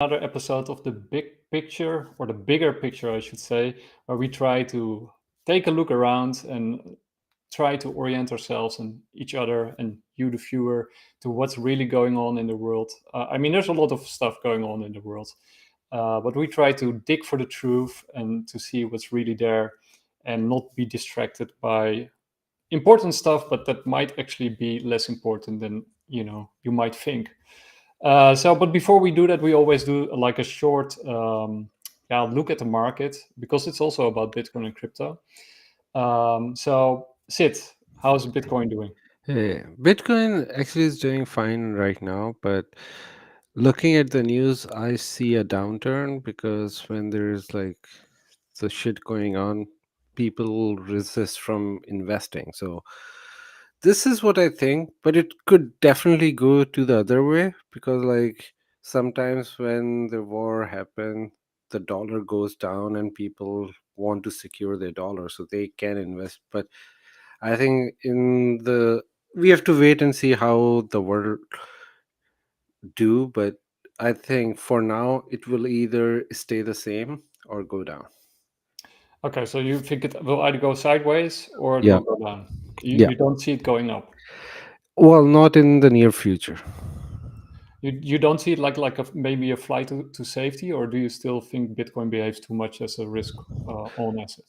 another episode of the big picture, or the bigger picture, I should say, where we try to take a look around and try to orient ourselves and each other and you, the viewer, to what's really going on in the world. There's a lot of stuff going on in the world, but we try to dig for the truth and to see what's really there and not be distracted by important stuff, but that might actually be less important than you might think. But before we do that, we always do like a short look at the market, because it's also about Bitcoin and crypto. Sid, how's Bitcoin doing? Hey, Bitcoin actually is doing fine right now, but looking at the news, I see a downturn because when there's like the shit going on, people resist from investing. So this is what I think, but it could definitely go to the other way because like sometimes when the war happens, the dollar goes down and people want to secure their dollar so they can invest. But I think in the we have to wait and see how the world do, but I think for now it will either stay the same or go down. Okay, so you think it will either go sideways or it will Yeah, go down. You, yeah. you don't see it going up. Well, not in the near future. You don't see it like maybe a flight to safety, or do you still think Bitcoin behaves too much as a risk on asset?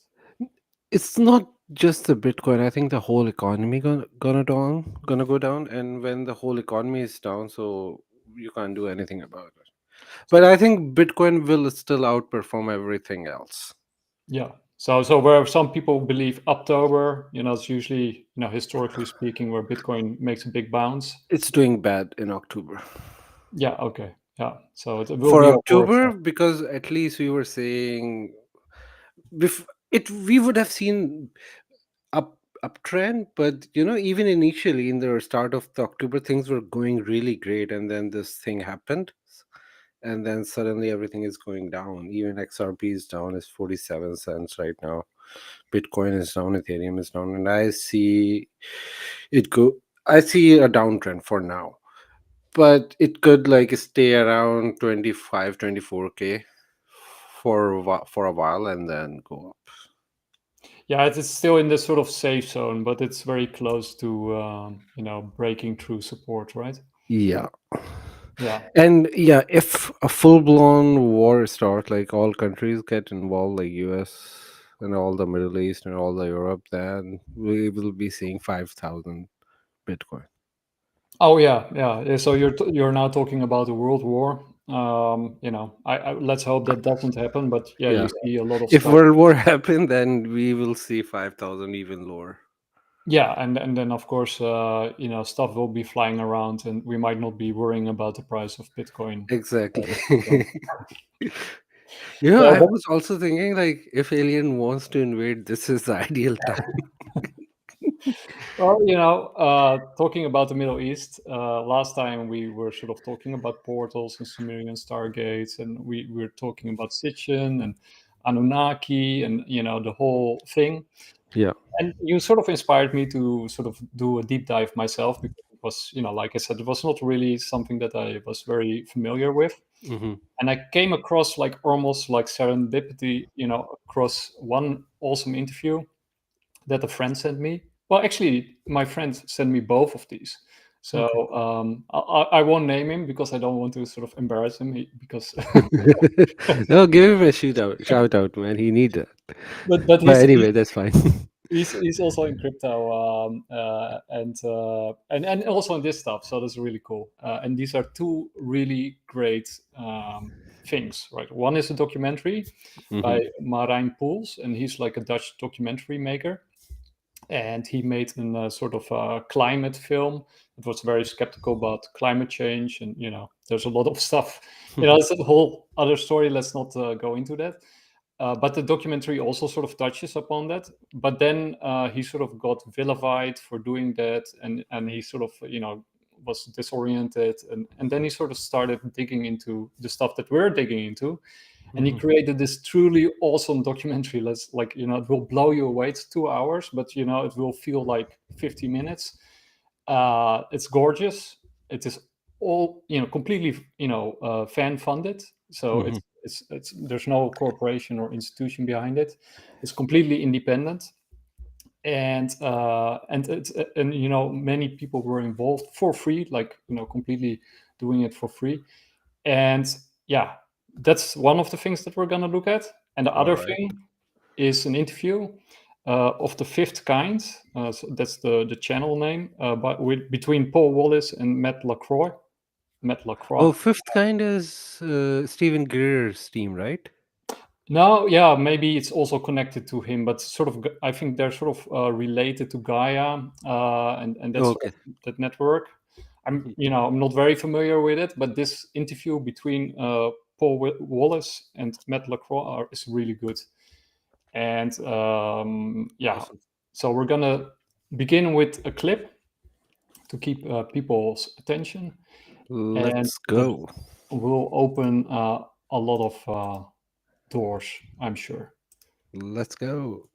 It's not just the Bitcoin. I think the whole economy gonna go down, and when the whole economy is down, so you can't do anything about it. But I think Bitcoin will still outperform everything else. Yeah. So where some people believe October, it's usually, historically speaking, where Bitcoin makes a big bounce. It's doing bad in October. Yeah. Okay. Yeah. So it will For be over. October, because at least we were saying we would have seen uptrend, but even initially in the start of the October, things were going really great, and then this thing happened, and then suddenly everything is going down. Even XRP is down, is 47 cents right now. Bitcoin is down, Ethereum is down, and it go I see a downtrend for now, but it could like stay around 25, 24K for a while and then go up. Yeah, it's still in this sort of safe zone, but it's very close to breaking through support, right? Yeah. Yeah. And yeah, if a full-blown war starts, like all countries get involved, like US and all the Middle East and all the Europe, then we will be seeing 5,000 Bitcoin. Oh yeah, yeah. So you're now talking about a world war. Let's hope that doesn't happen. But yeah, you Yeah. see a lot of If stuff. World War happen, then we will see 5,000 even lower. Yeah, and then of course, stuff will be flying around, and we might not be worrying about the price of Bitcoin. Exactly. So, I but was also thinking like if alien wants to invade, this is the ideal time. well, talking about the Middle East, last time we were sort of talking about portals and Sumerian Stargates, and we were talking about Sitchin and Anunnaki, and the whole thing. Yeah. And you sort of inspired me to sort of do a deep dive myself, because it was, like I said, it was not really something that I was very familiar with. Hmm. And I came across like almost like serendipity, across one awesome interview that a friend sent me. Well, actually, my friend sent me both of these. So Okay. I won't name him because I don't want to sort of embarrass him, because No, give him a shout out, man. He need that. but But anyway, that's fine. he's also in crypto, and also in this stuff. So that's really cool. And these are two really great things, right? One is a documentary by Hmm. Marijn Poels, and he's like a Dutch documentary maker, and he made a sort of climate film. It was very skeptical about climate change, and there's a lot of stuff. It's a whole other story. Let's not go into that. But the documentary also sort of touches upon that. But then he sort of got vilified for doing that, and he sort of was disoriented, and then he sort of started digging into the stuff that we're digging into, and he Hmm. created this truly awesome documentary. Let's like it will blow you away. It's 2 hours, but it will feel like 50 minutes. It's gorgeous. It is all completely fan funded. So it's there's no corporation or institution behind it. It's completely independent, and many people were involved for free, like completely doing it for free. And yeah, that's one of the things that we're going to look at. And the All other right. thing is an interview of the fifth kind. So that's the channel name, between Paul Wallis and Matt LaCroix. Oh, Fifth Kind is Stephen Greer's team, right? No, yeah, maybe it's also connected to him, but sort of, I think they're sort of related to Gaia, and that's Okay. that network. I'm not very familiar with it, but this interview between Paul Wallace and Matt LaCroix is really good. And Awesome. so we're gonna begin with a clip to keep people's attention, and Let's that go. will open a lot of doors, I'm sure. Let's go.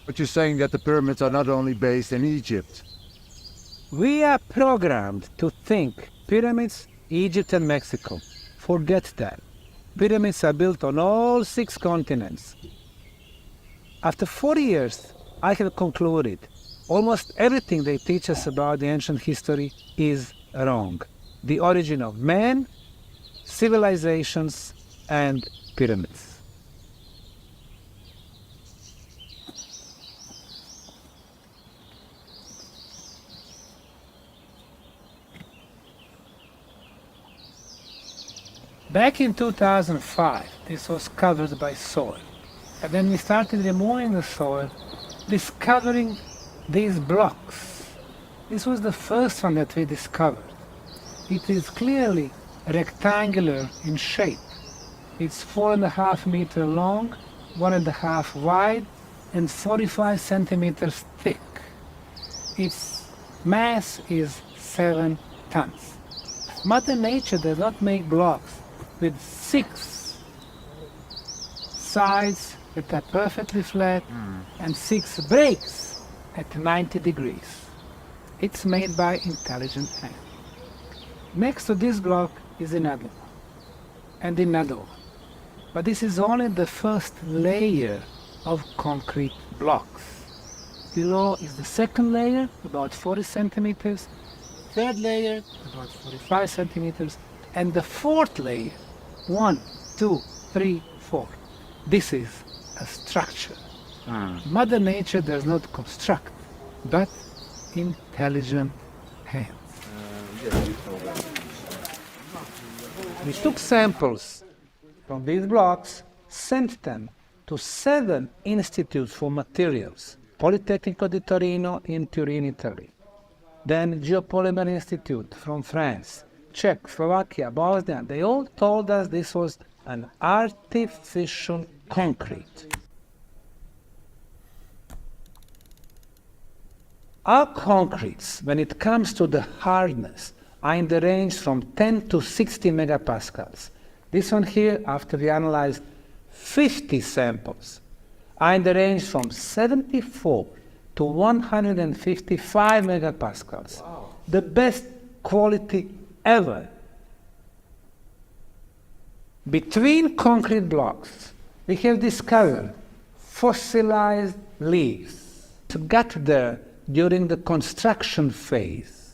But you're saying that the pyramids are not only based in Egypt. We are programmed to think pyramids, Egypt and Mexico. Forget that. Pyramids are built on all 6 continents. After 40 years, I have concluded almost everything they teach us about the ancient history is wrong. The origin of man, civilizations, and pyramids. Back in 2005, this was covered by soil. And then we started removing the soil, discovering these blocks. This was the first one that we discovered. It is clearly rectangular in shape. It's 4.5 meters long, 1.5 wide, and 45 centimeters thick. Its mass is 7 tons. Mother Nature does not make blocks with 6 sides that are perfectly flat and 6 breaks at 90 degrees. It's made by intelligent hand. Next to this block is another one, and another one. But this is only the first layer of concrete blocks. Below is the second layer, about 40 centimeters, third layer, about 45 centimeters, and the fourth layer, 1, 2, 3, 4. This is a structure. Mother Nature does not construct, but intelligent hands. We took samples from these blocks, sent them to 7 institutes for materials, Politecnico di Torino in Turin, Italy, then Geopolymer Institute from France, Czech, Slovakia, Bosnia. They all told us this was an artificial concrete. Our concretes, when it comes to the hardness, are in the range from 10 to 60 megapascals. This one here, after we analyzed 50 samples, are in the range from 74 to 155 megapascals. Wow. The best quality ever. Between concrete blocks, we have discovered fossilized leaves. It got there during the construction phase.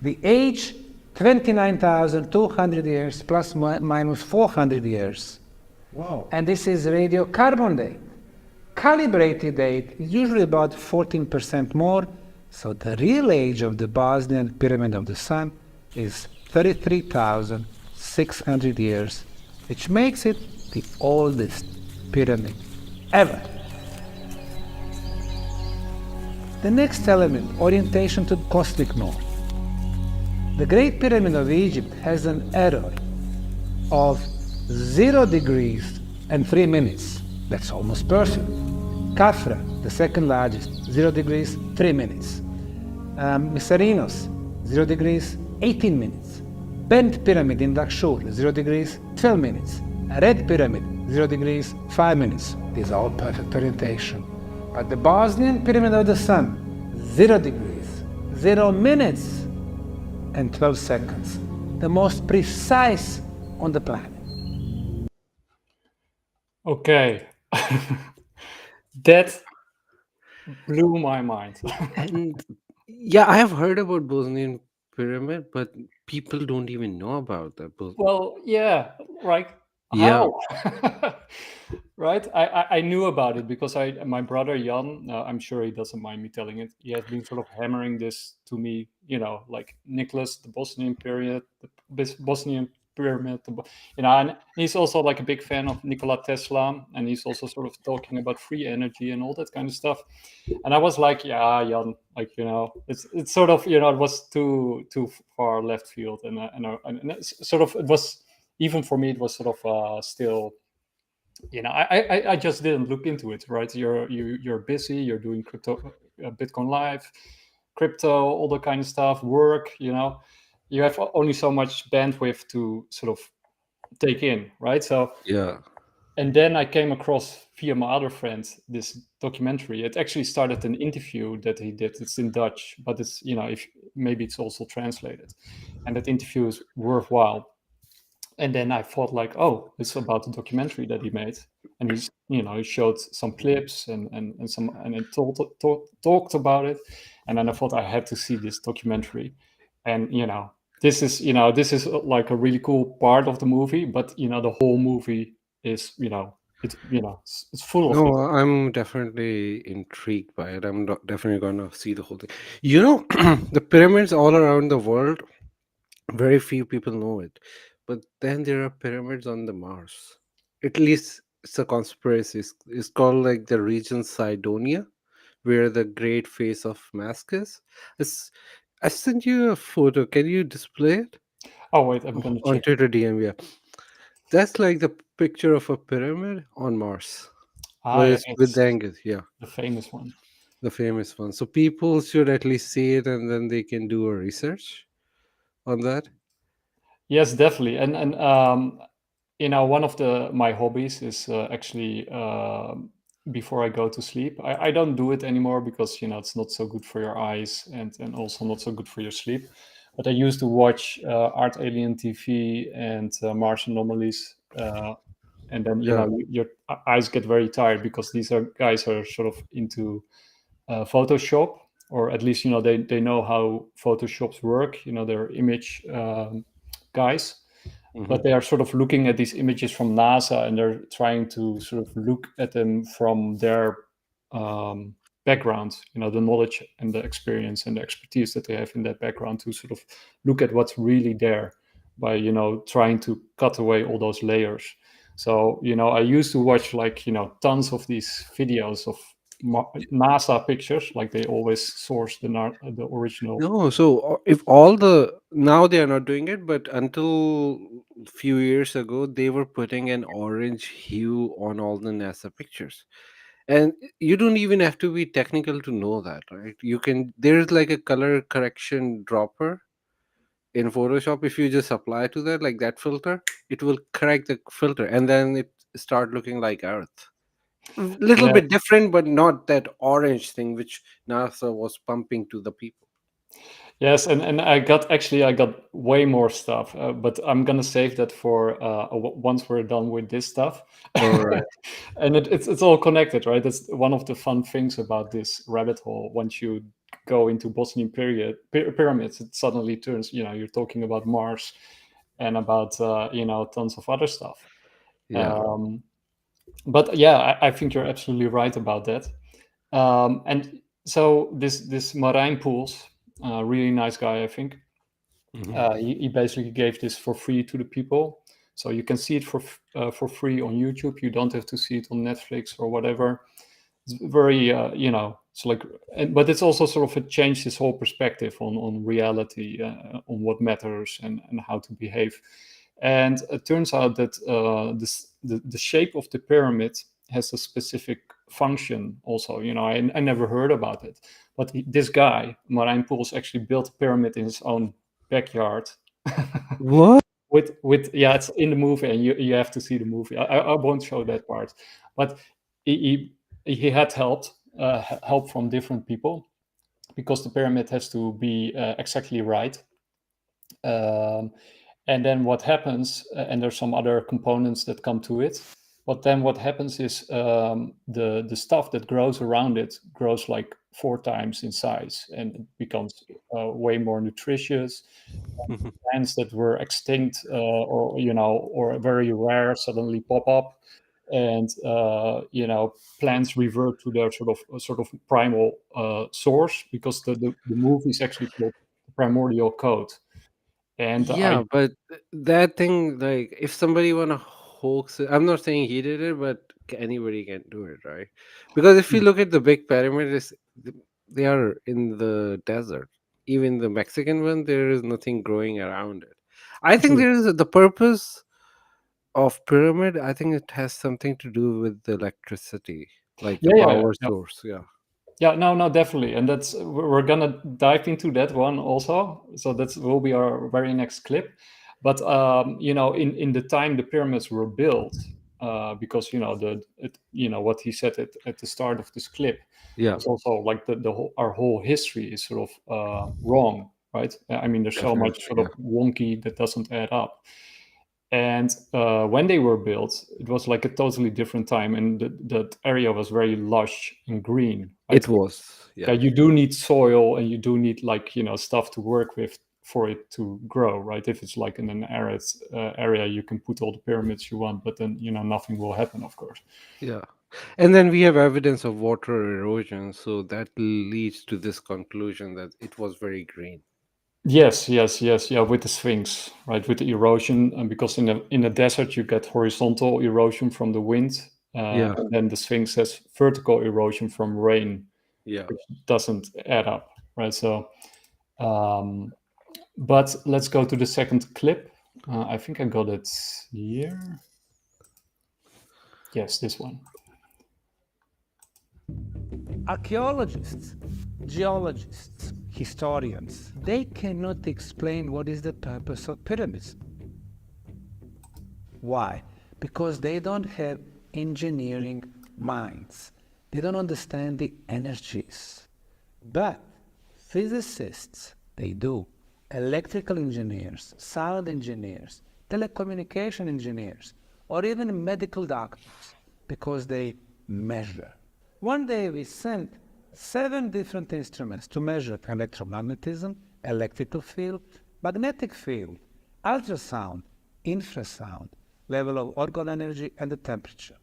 The age, 29,200 years plus minus 400 years. Wow. And this is radiocarbon date. Calibrated date is usually about 14% more, so the real age of the Bosnian Pyramid of the Sun is 33,600 years, which makes it the oldest pyramid ever. The next element, orientation to cosmic north. The Great Pyramid of Egypt has an error of 0 degrees and 3 minutes. That's almost perfect. Khafra, the second largest, 0 degrees, 3 minutes. Mycerinos, 0 degrees, 18 minutes. Bent Pyramid in Dahshur, 0 degrees, 12 minutes. Red Pyramid, 0 degrees, 5 minutes. These are all perfect orientation. But the Bosnian Pyramid of the Sun, 0 degrees, 0 minutes, and 12 seconds. The most precise on the planet. Okay. That blew my mind. And yeah, I have heard about Bosnian pyramid, but people don't even know about that. Well, yeah, right. Yeah, How? Right? I knew about it because my brother Jan, I'm sure he doesn't mind me telling it. He has been sort of hammering this to me, like Nicholas, the Bosnian period, the Bosnian pyramid, and he's also like a big fan of Nikola Tesla, and he's also sort of talking about free energy and all that kind of stuff. And I was like, yeah, Jan, like it's sort of it was too far left field, and it's sort of it was even for me it was sort of still. I just didn't look into it, right? You're busy, you're doing crypto, Bitcoin Live, crypto, all the kind of stuff, work. You have only so much bandwidth to sort of take in, right? So, yeah. and then I came across via my other friend this documentary. It actually started an interview that he did. It's in Dutch, but it's if maybe it's also translated, and that interview is worthwhile. And then I thought like, oh, it's about the documentary that he made, and he showed some clips and some and it talked about it, and then I thought I had to see this documentary, and this is like a really cool part of the movie, but the whole movie is it's full of No, this. I'm definitely intrigued by it. I'm definitely gonna see the whole thing. The pyramids all around the world, very few people know it. But then there are pyramids on the Mars. At least it's a conspiracy. It's called like the region Cydonia, where the great face of mask is. It's, I sent you a photo. Can you display it? Oh wait, I'm gonna On check. Twitter DM, yeah. That's like the picture of a pyramid on Mars. Ah, But yeah, it's with it's the angle, yeah. the famous one. The famous one. So people should at least see it and then they can do a research on that. Yes, definitely. And one of my hobbies is actually before I go to sleep. I don't do it anymore because it's not so good for your eyes and also not so good for your sleep. But I used to watch Art Alien TV and Mars Anomalies, and then Yeah. your eyes get very tired because these guys are sort of into Photoshop, or at least they know how Photoshops work. They're image guys, Mhm. but they are sort of looking at these images from NASA, and they're trying to sort of look at them from their background, the knowledge and the experience and the expertise that they have in that background, to sort of look at what's really there by trying to cut away all those layers. So I used to watch like tons of these videos of NASA pictures, like they always source the original. No, so if all the now they are not doing it, but until few years ago they were putting an orange hue on all the NASA pictures. And you don't even have to be technical to know that, right? You can there's like a color correction dropper in Photoshop. If you just apply to that like that filter, it will correct the filter and then it start looking like Earth. Little Yeah. bit different, but not that orange thing which NASA was pumping to the people. Yes, and I got way more stuff, but I'm gonna save that for once we're done with this stuff. All right. And it's all connected, right? That's one of the fun things about this rabbit hole. Once you go into Bosnian pyramids, it suddenly turns, you're talking about Mars and about tons of other stuff. Yeah. Um, but yeah, I think you're absolutely right about that. And so this Marijn Poels, really nice guy, I think. Mhm. He basically gave this for free to the people, so you can see it for free on YouTube. You don't have to see it on Netflix or whatever. It's very it's like, but it's also sort of it changed his whole perspective on reality, on what matters and how to behave. And it turns out that the shape of the pyramid has a specific function also. I never heard about it, but this guy Marijn Poels actually built a pyramid in his own backyard. What? With yeah, it's in the movie, and you have to see the movie. I won't show that part, but he had help from different people, because the pyramid has to be exactly right. Um, And then what happens, and there's some other components that come to it. But then what happens is the stuff that grows around it grows like 4 times in size, and it becomes way more nutritious. Plants that were extinct or very rare suddenly pop up, and plants revert to their sort of primal source, because the movie is actually called Primordial Code. And Yeah, but that thing, like, if somebody wanna hoax it, I'm not saying he did it, but anybody can do it, right? Because if you look at the big pyramids, they are in the desert. Even the Mexican one, there is nothing growing around it. I think there is the purpose of pyramid. I think it has something to do with the electricity, like the power source. Yeah. Yeah, no, definitely, and that's we're gonna dive into that one also. So that will be our very next clip. But in the time the pyramids were built, because what he said at the start of this clip, Yeah, was also like our whole history is sort of wrong, right? I mean, there's so much sort of wonky that doesn't add up. And when they were built, it was like a totally different time, and that area was very lush and green. Right? it was. Yeah, Yeah. you do need soil, and you do need stuff to work with for it to grow, right? If it's like in an arid area, you can put all the pyramids you want, but then nothing will happen, of course. Yeah. And then we have evidence of water erosion, so that leads to this conclusion that it was very green. Yes, yeah, with the Sphinx, right, with the erosion, and because in a desert you get horizontal erosion from the wind, Yeah. and then the Sphinx has vertical erosion from rain, Yeah. which doesn't add up, right? So, but let's go to the second clip. I think I got it here. Yes, this one. Archaeologists, geologists, historians, they cannot explain what is the purpose of pyramids. Why? Because they don't have engineering minds. They don't understand the energies. But physicists, they do. Electrical engineers, sound engineers, telecommunication engineers, or even medical doctors, because they measure. One day we sent 7 different instruments to measure electromagnetism, electrical field, magnetic field, ultrasound, infrasound, level of orgone energy, and the temperature.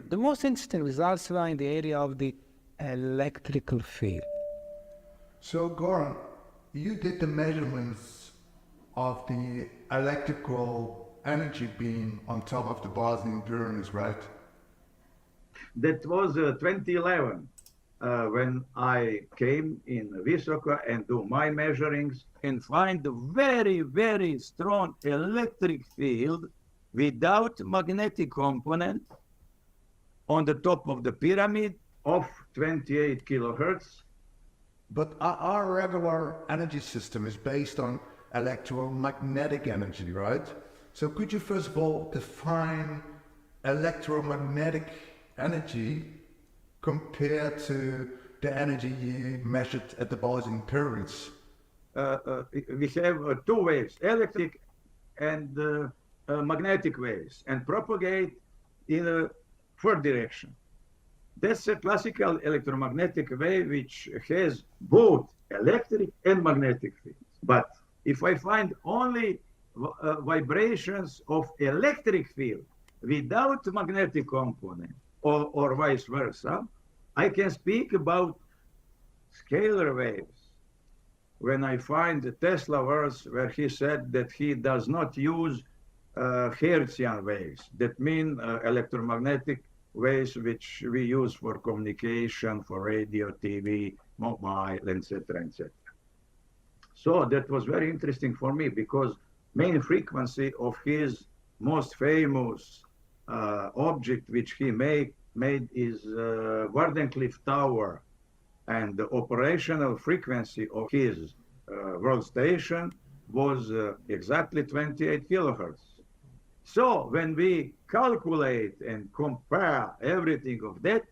The most interesting results were in the area of the electrical field. So, Goran, you did the measurements of the electrical energy beam on top of the Bosnian pyramids, right? That was 2011 when I came in Visoko and do my measurings and find a very, very strong electric field without magnetic component on the top of the pyramid of 28 kilohertz. But our regular energy system is based on electromagnetic energy, right? So could you first of all define electromagnetic energy compared to the energy you measured at the Bosnian pyramids? We have 2 waves, electric and magnetic waves, and propagate in a 4th direction. That's a classical electromagnetic wave which has both electric and magnetic fields. But if I find only vibrations of electric field without magnetic component, or vice versa, I can speak about scalar waves. When I find the Tesla verse where he said that he does not use Hertzian waves, that mean electromagnetic waves which we use for communication, for radio, TV, mobile, etc., etc. So that was very interesting for me, because main frequency of his most famous object which he made is Wardenclyffe Tower, and the operational frequency of his world station was exactly 28 kilohertz. So when we calculate and compare everything of that,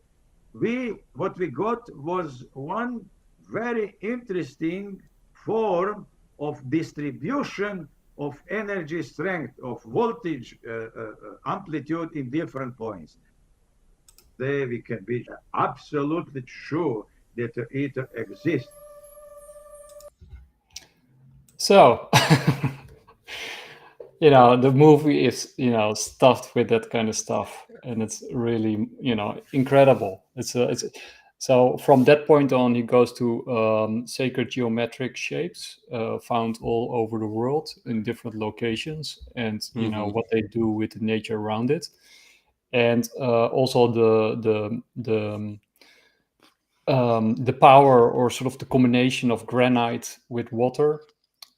what we got was one very interesting form of distribution of energy strength, of voltage amplitude in different points. There we can be absolutely sure that it exists. So, the movie is, stuffed with that kind of stuff, and it's really, incredible. So from that point on, he goes to sacred geometric shapes found all over the world in different locations, and what they do with the nature around it, and also the power, or sort of the combination of granite with water,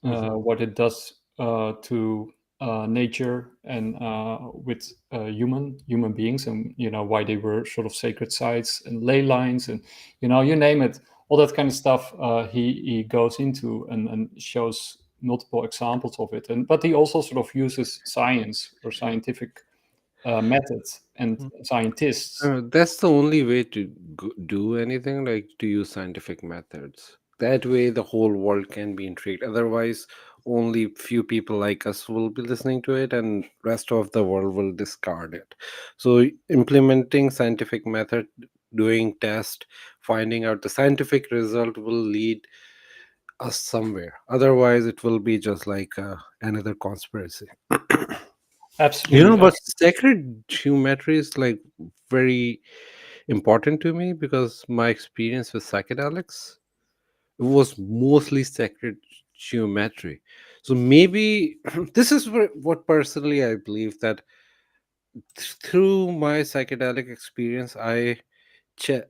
what it does to nature and with human beings, and why they were sort of sacred sites and ley lines, and you name it, all that kind of stuff. He goes into and shows multiple examples of it, but he also sort of uses science or scientific methods and scientists. That's the only way to do anything, like to use scientific methods. That way, the whole world can be intrigued. Otherwise, only few people like us will be listening to it, and rest of the world will discard it. So, implementing scientific method, doing test, finding out the scientific result will lead us somewhere. Otherwise, it will be just like another conspiracy. Absolutely. But sacred geometry is like very important to me because my experience with psychedelics was mostly sacred geometry. So maybe this is what personally I believe, that through my psychedelic experience, che-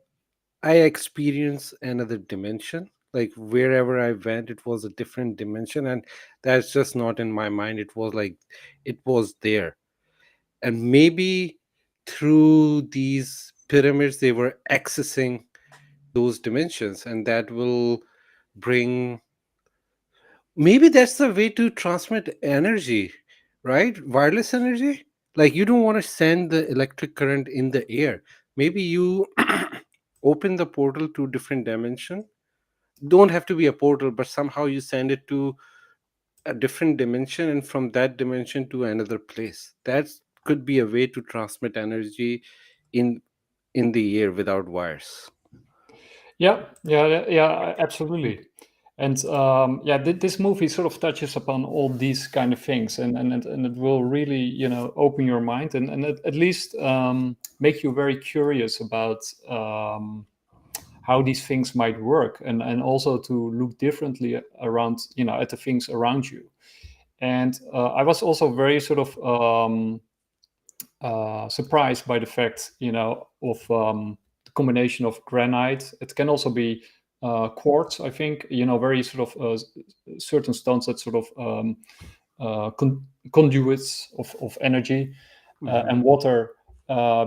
I experienced another dimension. Like wherever I went, it was a different dimension, and that's just not in my mind. It was like it was there, and maybe through these pyramids they were accessing those dimensions, and that will bring, maybe that's the way to transmit energy, right? Wireless energy. Like you don't want to send the electric current in the air. Maybe you open the portal to different dimension. Don't have to be a portal, but somehow you send it to a different dimension, and from that dimension to another place. That could be a way to transmit energy in in the air without wires. Yeah, absolutely. And this movie sort of touches upon all these kind of things, and it will really, open your mind, and at least make you very curious about how these things might work, and also to look differently around, at the things around you. And I was also very sort of surprised by the fact, of the combination of granite. It can also be quartz, I think. Very sort of certain stones that sort of conduits of energy, and water.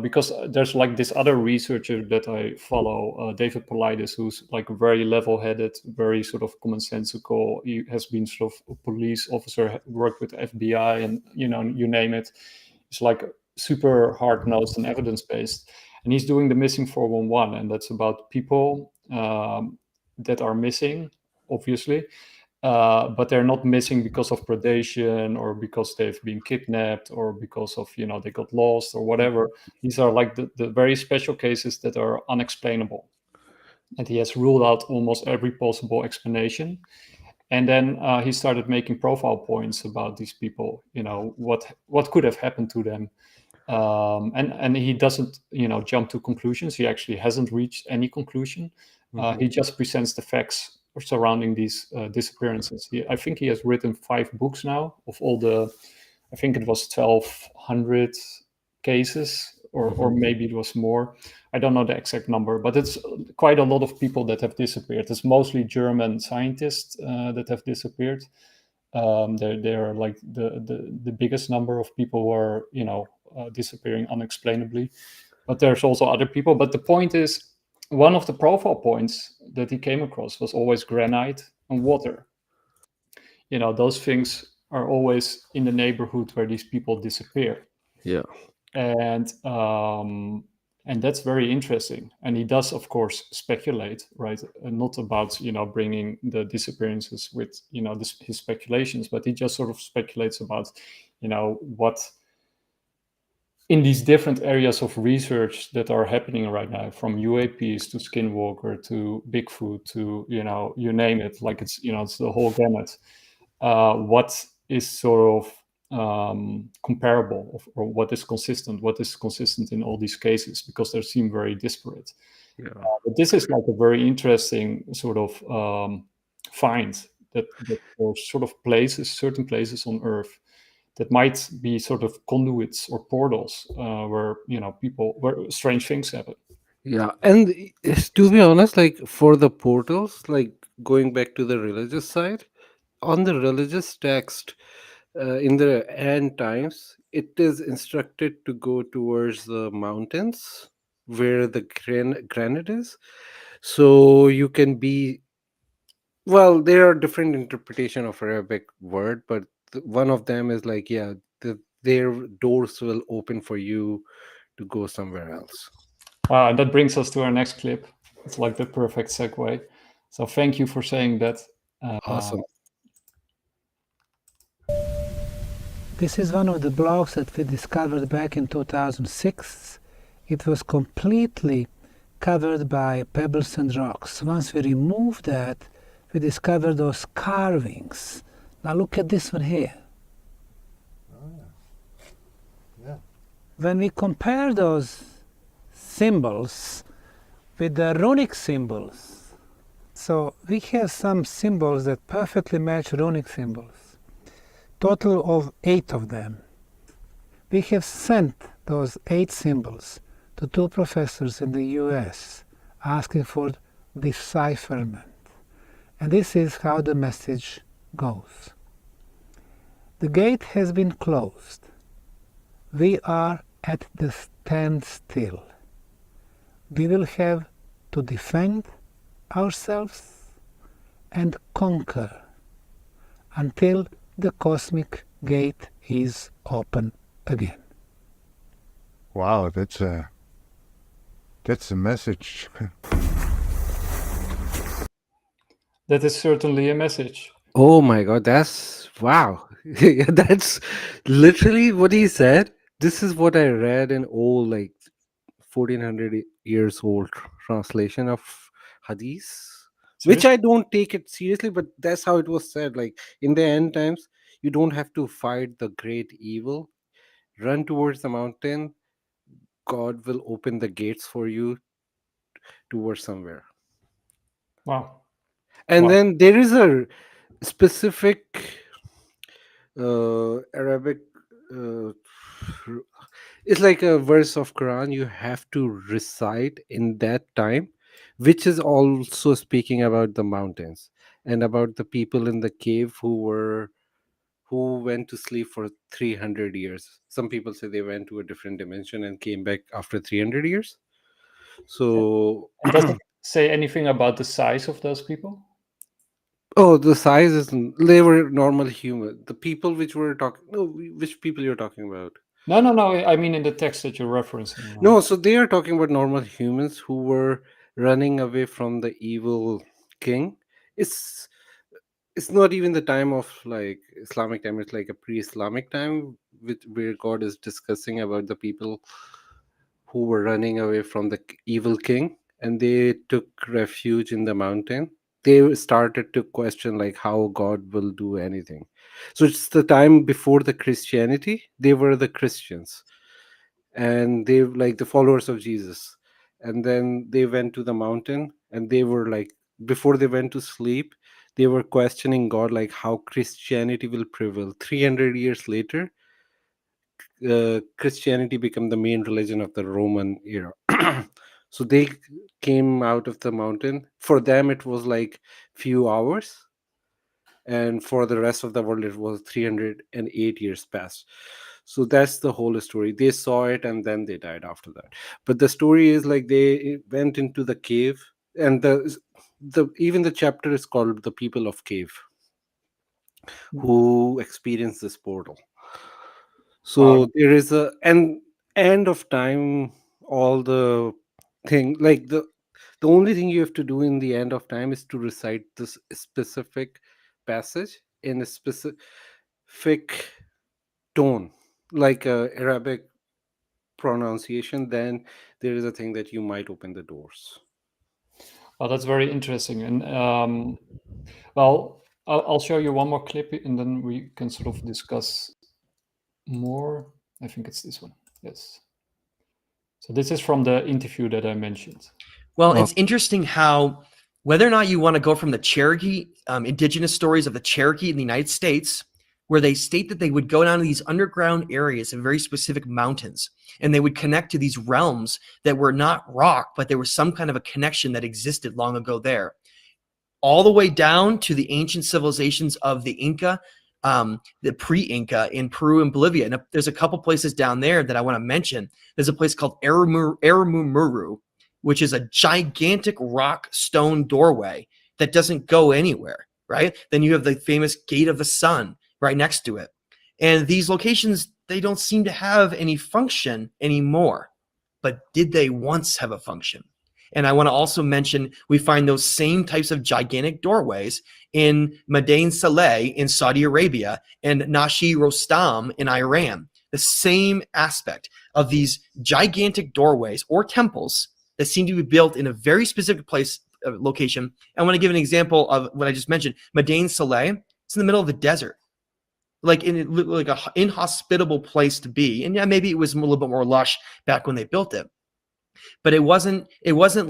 Because there's like this other researcher that I follow, David Paulides, who's like very level-headed, very sort of commonsensical. He has been sort of a police officer, worked with the FBI, and you name it. He's like super hard-nosed and evidence-based, and he's doing the Missing 411, and that's about people that are missing, obviously, but they're not missing because of predation, or because they've been kidnapped, or because of they got lost or whatever. These are like the very special cases that are unexplainable, and he has ruled out almost every possible explanation. And then he started making profile points about these people, what could have happened to them. And he doesn't jump to conclusions. He actually hasn't reached any conclusion. He just presents the facts surrounding these disappearances. I think he has written 5 books now of all the, I think it was 1,200 cases, or maybe it was more. I don't know the exact number, but it's quite a lot of people that have disappeared. It's mostly German scientists that have disappeared. They're like the biggest number of people who are disappearing unexplainably. But there's also other people. But the point is, one of the profile points that he came across was always granite and water. Those things are always in the neighborhood where these people disappear. Yeah. And and that's very interesting. And he does, of course, speculate, right? Not about bringing the disappearances with his speculations, but he just sort of speculates about what in these different areas of research that are happening right now, from UAPs to Skinwalker to Bigfoot to you name it, like it's the whole gamut. What is sort of comparable, or what is consistent in all these cases, because they seem very disparate. Yeah. But this is like a very interesting sort of find that there are sort of certain places on Earth that might be sort of conduits or portals where where strange things happen. Yeah, and to be honest, like for the portals, like going back to the religious side, on the religious text, in the end times, it is instructed to go towards the mountains where the granite is. So you can be, well, there are different interpretation of Arabic word, but one of them is like, yeah, their doors will open for you to go somewhere else. And that brings us to our next clip. It's like the perfect segue. So thank you for saying that. Awesome. This is one of the blocks that we discovered back in 2006. It was completely covered by pebbles and rocks. Once we removed that, we discovered those carvings. Now look at this one here. Yeah. When we compare those symbols with the runic symbols, so we have some symbols that perfectly match runic symbols. Total of 8 of them. We have sent those 8 symbols to 2 professors in the US asking for decipherment. And this is how the message goes. The gate has been closed. We are at the standstill. We will have to defend ourselves and conquer until the cosmic gate is open again. Wow, that's a message. That is certainly a message. Oh my god, that's wow. Yeah, that's literally what he said. This is what I read in old, like 1400 years old translation of Hadith, which Seriously? I don't take it seriously, but that's how it was said. Like in the end times, you don't have to fight the great evil. Run towards the mountain. God will open the gates for you towards somewhere. Wow. And Wow. then there is a specific Arabic. Uh, it's like a verse of Quran you have to recite in that time, which is also speaking about the mountains and about the people in the cave who went to sleep for 300 years. Some people say they went to a different dimension and came back after 300 years. So And does it say anything about the size of those people? oh, the size is they were normal human. The people which were talking, no, which people you're talking about? No. I mean, in the text that you're referencing. No, so they are talking about normal humans who were running away from the evil king. It's it's not even the time of like Islamic time. It's like a pre-Islamic time, where God is discussing about the people who were running away from the evil king, and they took refuge in the mountain. They started to question like how God will do anything. So it's the time before the Christianity. They were the Christians, and they like the followers of Jesus. And then they went to the mountain, and they were like, before they went to sleep, they were questioning God, like how Christianity will prevail. 300 years later, Christianity became the main religion of the Roman era. So they came out of the mountain. For them, it was like few hours, and for the rest of the world, it was 308 years past. So that's the whole story. They saw it, and then they died after that. But the story is like they went into the cave, and the even the chapter is called "The People of Cave," who experienced this portal. Wow. So there is a an end of time all the thing. Like the only thing you have to do in the end of time is to recite this specific passage in a specific tone, like a Arabic pronunciation. Then there is a thing that you might open the doors. Well, that's very interesting. And well, I'll show you one more clip and then we can sort of discuss more. I think it's this one. Yes. So this is from the interview that I mentioned. Well, Oh. it's interesting how whether or not you want to go from the Cherokee, indigenous stories of the Cherokee in the United States, where they state that they would go down to these underground areas in very specific mountains, and they would connect to these realms that were not rock, but there was some kind of a connection that existed long ago there, all the way down to the ancient civilizations of the Inca, the pre-Inca in Peru and Bolivia. And there's a couple places down there that I want to mention. There's a place called Aramumuru, which is a gigantic rock stone doorway that doesn't go anywhere, right? Then you have the famous Gate of the Sun right next to it. And these locations, they don't seem to have any function anymore. But did they once have a function? And I want to also mention we find those same types of gigantic doorways in Madain Saleh in Saudi Arabia and Nashi Rostam in Iran. The same aspect of these gigantic doorways or temples that seem to be built in a very specific place, location. I want to give an example of what I just mentioned. Madain Saleh, it's in the middle of the desert, like in like a inhospitable place to be. And yeah, maybe it was a little bit more lush back when they built it. But it wasn't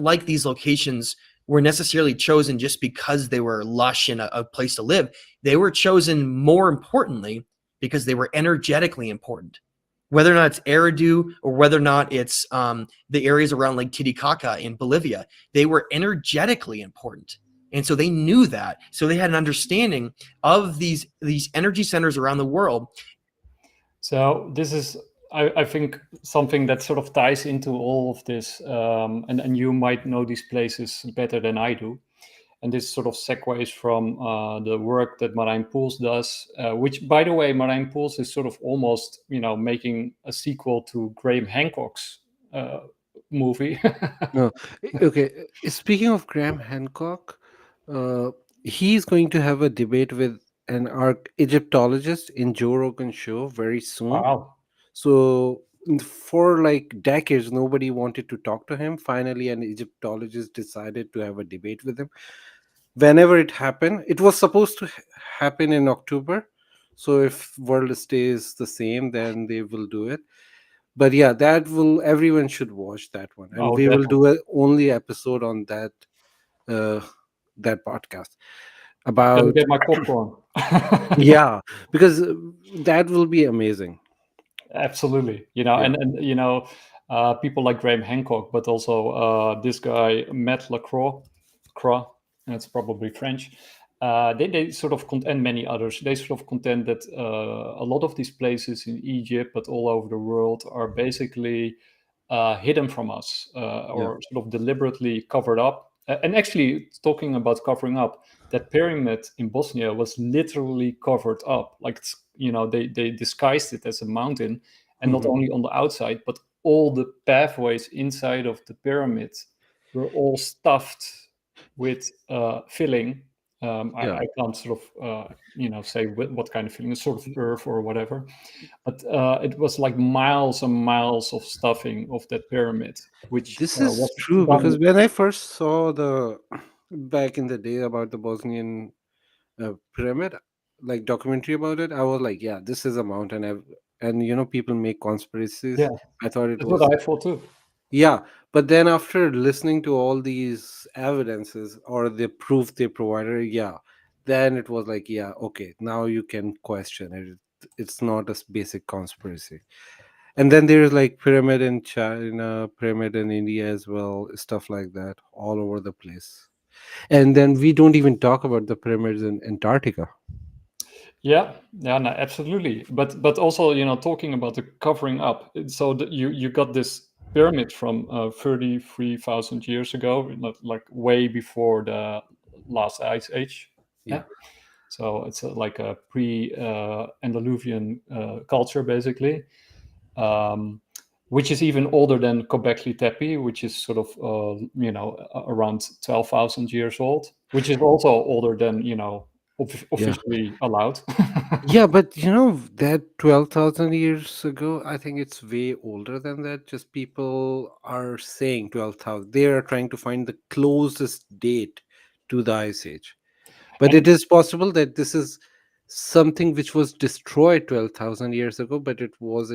like these locations were necessarily chosen just because they were lush and a place to live. They were chosen more importantly because they were energetically important. Whether or not it's Eridu or whether or not it's the areas around Lake Titicaca in Bolivia, they were energetically important. And so they knew that. So they had an understanding of these energy centers around the world. So this is, I think, something that sort of ties into all of this, and you might know these places better than I do. And this sort of segues from the work that Marijn Poels does, which, by the way, Marijn Poels is sort of almost, making a sequel to Graham Hancock's movie. No. Okay. Speaking of Graham Hancock, he's going to have a debate with an Egyptologist in Joe Rogan's show very soon. Wow. So for like decades, nobody wanted to talk to him. Finally, an Egyptologist decided to have a debate with him. Whenever it happened, it was supposed to happen in October. So if world stays the same, then they will do it. But yeah, everyone should watch that one, and Oh, we will definitely. do an only episode on that that podcast Gonna about get my popcorn. yeah, because that will be amazing. Absolutely. Yeah. And people like Graham Hancock, but also this guy, Matt LaCroix, and it's probably French. They sort of, and many others, they sort of contend that a lot of these places in Egypt, but all over the world, are basically hidden from us or sort of deliberately covered up. And actually, talking about covering up, that pyramid in Bosnia was literally covered up. Like, they disguised it as a mountain, and not only on the outside, but all the pathways inside of the pyramid were all stuffed with filling. I can't sort of, say what kind of filling, sort of earth or whatever. But it was like miles and miles of stuffing of that pyramid, which This was is true done. because when I first saw the back in the day about the Bosnian pyramid, like documentary about it, I was like, yeah, this is a mountain. And people make conspiracies. Yeah, I thought it that's was. what I thought too. Yeah, but then after listening to all these evidences or the proof they provided, yeah, then it was like, yeah, okay, now you can question it. It's not a basic conspiracy. And then there's like pyramid in China, pyramid in India as well, stuff like that, all over the place. And then we don't even talk about the pyramids in Antarctica. Yeah, no, absolutely. But also, talking about the covering up. So that you got this pyramid from 33,000 years ago, like way before the last ice age. Yeah. So it's like a pre Andaluvian culture, basically. which is even older than Göbekli Tepe, which is sort of around 12,000 years old, which is also older than officially allowed. Yeah, but that 12,000 years ago, I think it's way older than that. Just people are saying 12,000. They are trying to find the closest date to the Ice Age. But And it is possible that this is something which was destroyed 12,000 years ago, but it was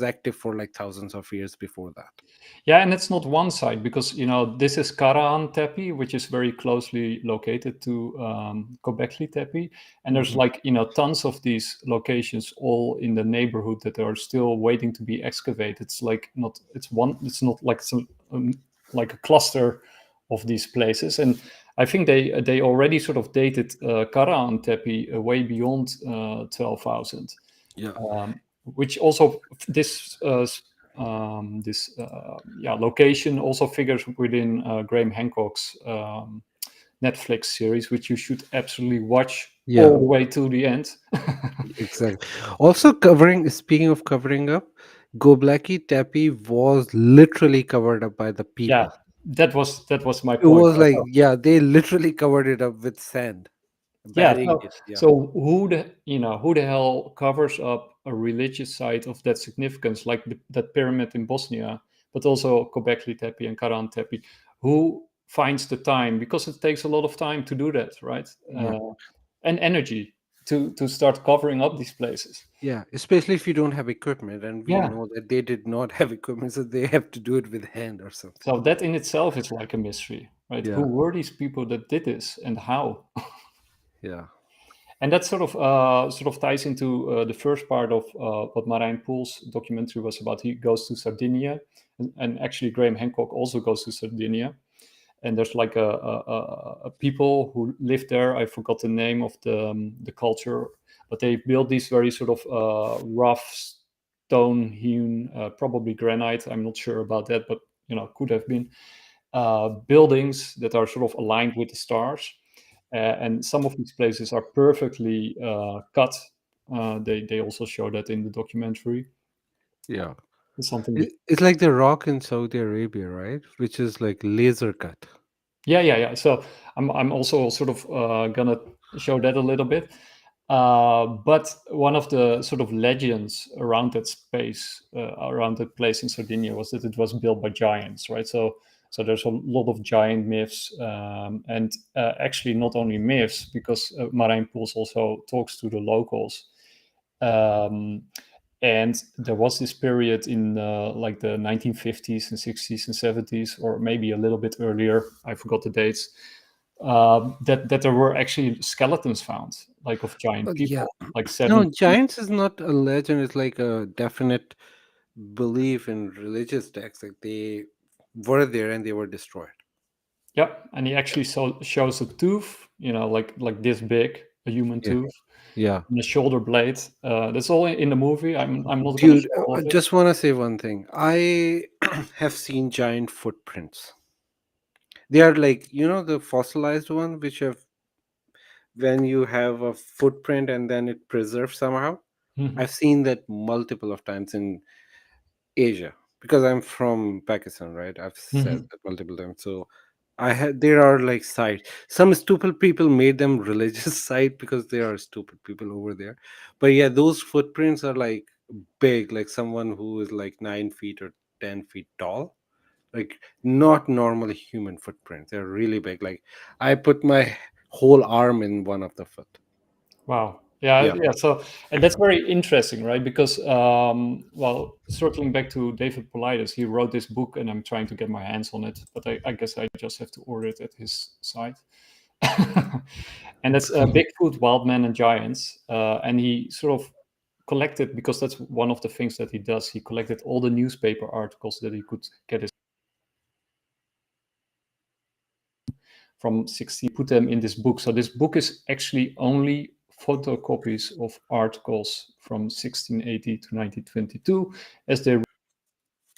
active for like thousands of years before that. yeah, and it's not one site, because this is Karahan Tepe, which is very closely located to Göbekli Tepe, and there's like tons of these locations all in the neighborhood that are still waiting to be excavated. It's like not like some like a cluster of these places, and I think they already sort of dated Karahan Tepe way beyond 12,000. Yeah. Which also this location also figures within Graham Hancock's Netflix series, which you should absolutely watch Yeah. all the way to the end. Exactly. Also, speaking of covering up, Göbekli Tepe was literally covered up by the Yeah, people. that was my It point. was like, yeah, they literally covered it up with sand, Yeah, burying it. Yeah. so who the hell covers up a religious site of that significance, like that pyramid in Bosnia, but also Göbekli Tepe and Karahan Tepe? Who finds the time? Because it takes a lot of time to do that, right? Yeah. And energy to start covering up these places. Yeah, especially if you don't have equipment, and we Yeah. know that they did not have equipment, so they have to do it with hand or something. So that in itself is like a mystery, right? Yeah. Who were these people that did this, and how? Yeah. And that sort of ties into the first part of what Marijn Poels' documentary was about. He goes to Sardinia, and actually Graham Hancock also goes to Sardinia. And there's like a people who live there. I forgot the name of the culture, but they built these very sort of rough stone hewn, probably granite. I'm not sure about that, but could have been buildings that are sort of aligned with the stars. And some of these places are perfectly cut. They also show that in the documentary. Yeah. It's something. It's like the rock in Saudi Arabia, right? Which is like laser cut. Yeah. So I'm also sort of gonna show that a little bit. But one of the sort of legends around that space, around that place in Sardinia, was that it was built by giants, right? So there's a lot of giant myths, and actually not only myths, because Marijn Poels also talks to the locals. And there was this period in like the 1950s and 60s and 70s, or maybe a little bit earlier, I forgot the dates, that there were actually skeletons found, like of giant people, Yeah. like No, 7. giants is not a legend. It's like a definite belief in religious texts. Like they were there and they were destroyed. Yeah, and he actually shows a tooth, like this big, a human Yeah. tooth, Yeah. and a shoulder blade. That's all in the movie. I'm not going to Dude, show all I of it. just want to say one thing. I have seen giant footprints. They are like, the fossilized one, which have, when you have a footprint and then it preserves somehow. Mhm. I've seen that multiple of times in Asia because I'm from Pakistan, right? I've said Mhm. that multiple times. So there are like sites. Some stupid people made them religious site because there are stupid people over there. But yeah, those footprints are like big, like someone who is like 9 feet or 10 feet tall. Like not normal human footprints. They're really big. Like I put my whole arm in one of the foot. Wow. Yeah. Yeah. So, and that's very interesting, right? Because, well, circling back to David Paulides, he wrote this book, and I'm trying to get my hands on it, but I guess I just have to order it at his site. And that's Bigfoot, Wild Men, and Giants. And he sort of collected, because that's one of the things that he does. He collected all the newspaper articles that he could get his from 60, put them in this book. So this book is actually only photocopies of articles from 1680 to 1922 as they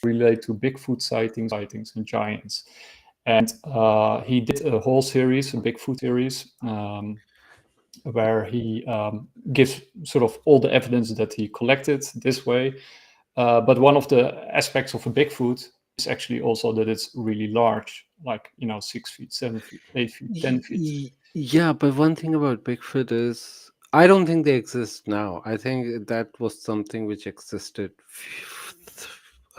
relate to Bigfoot sightings and giants. And he did a whole series, a Bigfoot series, where he gives sort of all the evidence that he collected this way. But one of the aspects of a Bigfoot is actually also that it's really large, like 6 feet, 7 feet, 8 feet, 10 feet. Yeah, but one thing about Bigfoot is I don't think they exist now. I think that was something which existed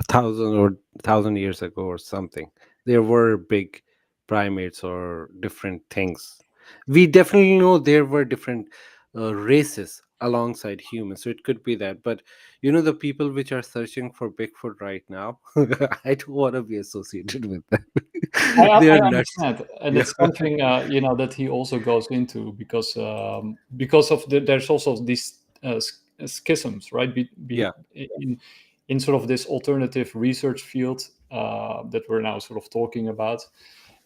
1,000 years ago or something. There were big primates or different things. We definitely know there were different races alongside humans, so it could be that. But the people which are searching for Bigfoot right now, I don't want to be associated with them. They I are nuts. understand, and Yeah. it's something that he also goes into because of there's also these schisms, right? Yeah. In sort of this alternative research field that we're now sort of talking about,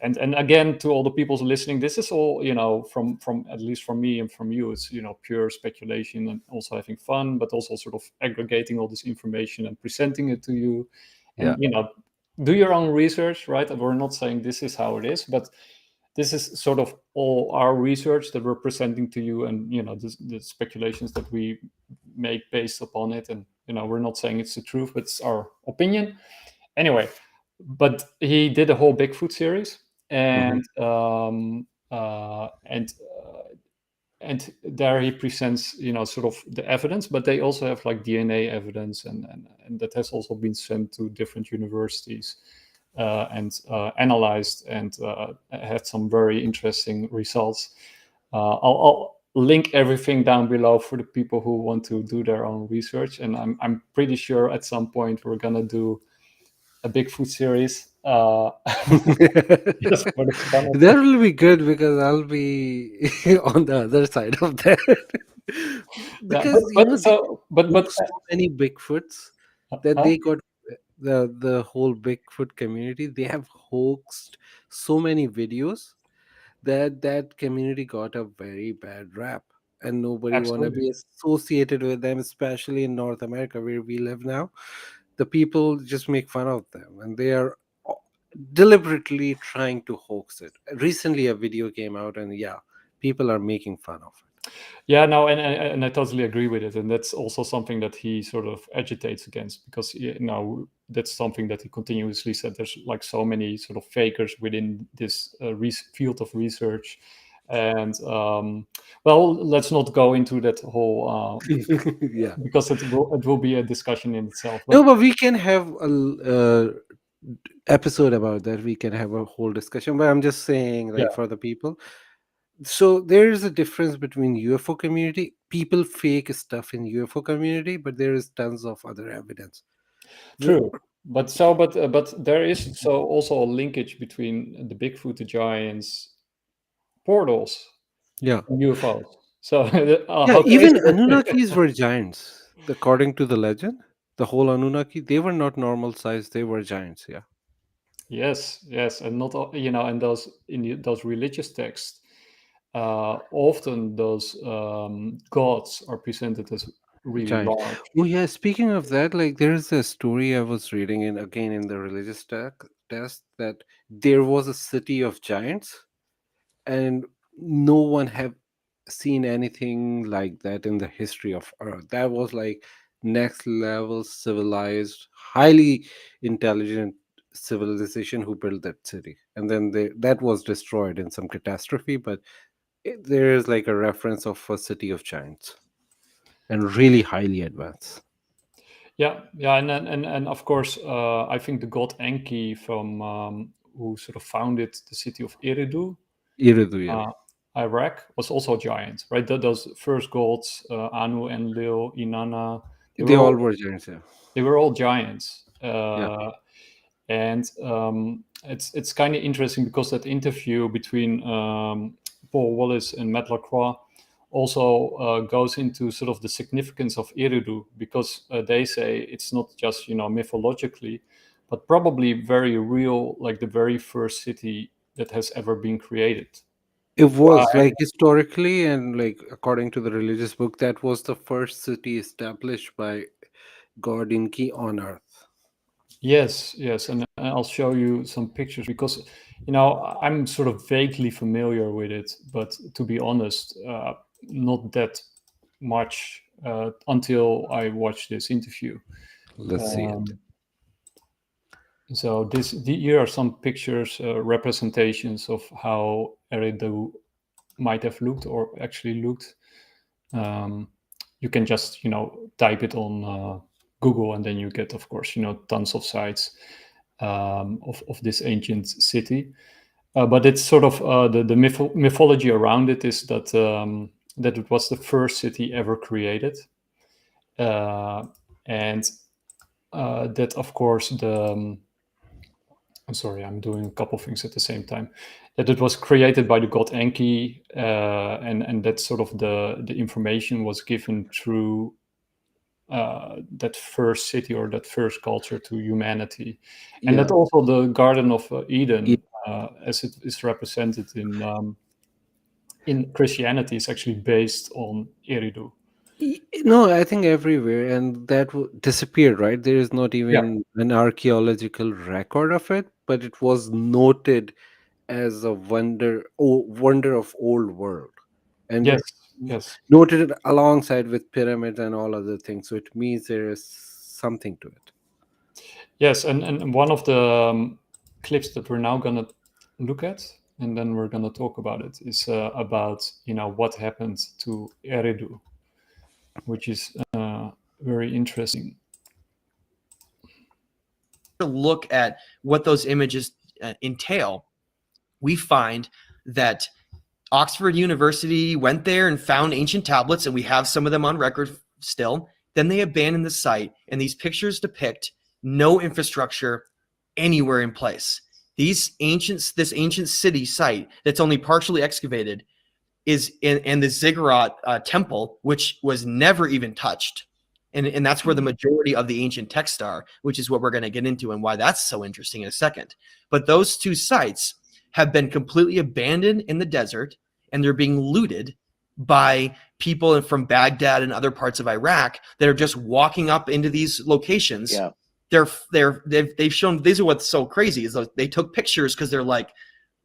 and again, to all the people listening, this is all from at least from me and from you, it's pure speculation and also having fun, but also sort of aggregating all this information and presenting it to you, Yeah. and do your own research, right? And we're not saying this is how it is, but this is sort of all our research that we're presenting to you, and the speculations that we make based upon it, and we're not saying it's the truth, but it's our opinion anyway. But he did a whole Bigfoot series, and and there he presents sort of the evidence, but they also have like DNA evidence, and that has also been sent to different universities and analyzed, and had some very interesting results. I'll link everything down below for the people who want to do their own research, and I'm pretty sure at some point we're gonna do a Bigfoot series. Just for the fun of That it. will be good because I'll be on the other side of that. Yeah, Because they but hoax so many Bigfoots that huh? they got the whole Bigfoot community. They have hoaxed so many videos that community got a very bad rap, and nobody want to Absolutely. be associated with them, especially in North America where we live now. The people just make fun of them, and they are deliberately trying to hoax it. Recently a video came out, and yeah, people are making fun of it. Yeah, no, and I totally agree with it, and that's also something that he sort of agitates against, because that's something that he continuously said. There's like so many sort of fakers within this field of research, and well, let's not go into that whole Yeah. because it will be a discussion in itself. No, But but we can have episode about that. We can have a whole discussion, but I'm just saying, yeah, like, for the people, so there is a difference between UFO community. People fake stuff in UFO community, but there is tons of other evidence. The- true. But there is so also a linkage between the Bigfoot, the giants, portals, yeah. UFOs. So Yeah, how crazy even is it? Anunnakis were giants. According to the legend, the whole Anunnaki, they were not normal size, they were giants. Yeah. Yes, and not and those religious texts, often those gods are presented as really Giants. large. Oh yeah, speaking of that, like there's a story I was reading in again in the religious test that there was a city of giants, and no one have seen anything like that in the history of Earth. That was like next level civilized, highly intelligent civilization who built that city, and then that was destroyed in some catastrophe. But there is like a reference of a city of giants and really highly advanced. Yeah, and of course, I think the god Enki from who sort of founded the city of Eridu, Iridu, yeah. Iraq, was also a giant, right? Those first gods, Anu, Enlil, Inanna, they They were all all were giants, yeah. they were all giants. Yeah. And it's kind of interesting because that interview between Paul Wallis and Matt LaCroix also goes into sort of the significance of Eridu, because they say it's not just mythologically, but probably very real, like the very first city that has ever been created. It was Why? like historically and like according to the religious book, that was the first city established by God Inki on earth. Yes, and I'll show you some pictures, because I'm sort of vaguely familiar with it, but to be honest, not that much until I watched this interview. Let's see it. So here are some pictures, representations of how Eridu might have looked or actually looked. You can just type it on Google, and then you get, of course, tons of sites of this ancient city. But it's sort of the mythology around it is that that it was the first city ever created, and that, of course, I'm sorry, I'm doing a couple things at the same time. That it was created by the god Enki, and that sort of the information was given through that first city or that first culture to humanity, and Yeah. that also the Garden of Eden, as it is represented in Christianity, is actually based on Eridu. No, I think everywhere, and that disappeared, right? There is not Yeah. even an archaeological record of it, but it was noted as a wonder of old world, and Yes. Yes. noted it alongside with pyramids and all other things. So it means there is something to it. Yes, and one of the clips that we're now gonna look at, and then we're gonna talk about it, is about what happened to Eridu, which is very interesting. To look at what those images entail, we find that Oxford University went there and found ancient tablets, and we have some of them on record still. Then they abandoned the site, and these pictures depict no infrastructure anywhere in place. This ancient city site that's only partially excavated is in the ziggurat temple, which was never even touched. And that's where the majority of the ancient texts are, which is what we're going to get into and why that's so interesting in a second. But those two sites have been completely abandoned in the desert, and they're being looted by people from Baghdad and other parts of Iraq that are just walking up into these locations. Yeah. They've shown, these are what's so crazy is they took pictures because they're like,